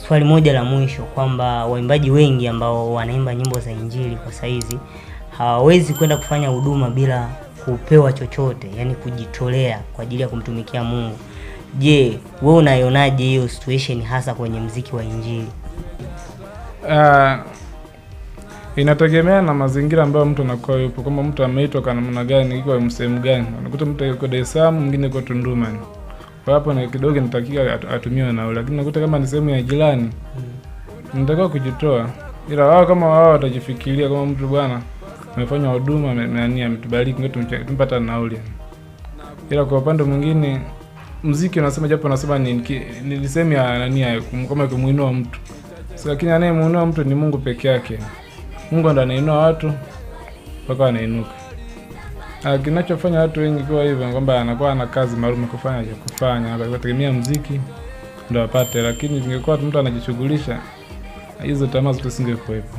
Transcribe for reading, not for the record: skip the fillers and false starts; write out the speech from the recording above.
swali moja la mwisho kwamba waimbaji wengi ambao wanaimba nyimbo za Injili kwa saizi hawawezi kwenda kufanya huduma bila kupewa chochote, yani kujitolea kwa ajili ya kumtumikia Mungu. Je, wewe unaionaje hiyo situation hasa kwenye muziki wa Injili? Inategemea na mazingira ambayo mtu anakuwa yupo. Kama mtu ameitwa kwa namna gani, iko msehemu gani. Unakuta mtu yuko Dar es Salaam, mwingine yuko Tunduma. Kwa hapo na kidogo nitakiwa atumiwe nauli. Lakini unakuta kama ni sehemu ya jirani, nitakiwa kujitoa. Ila wao kama wao watajifikiria kama mtu bwana amefanya huduma nani ametubariki ngoja tumpata nauli. Ila kwa upande mwingine muziki unasema japo unasema ni sehemu ya nani kama kumuinua mtu. Sasa lakini anayemuinua mtu ni Mungu peke yake. Mungu ndiye anainua watu mpaka wanainuka. Kinachofanya watu wengi kwa hivyo kwamba anakuwa na kazi maalum kufanya anategemea muziki ndio apate, lakini ingekuwa mtu anajishughulisha hizo tamaa zote zisingekuwepo.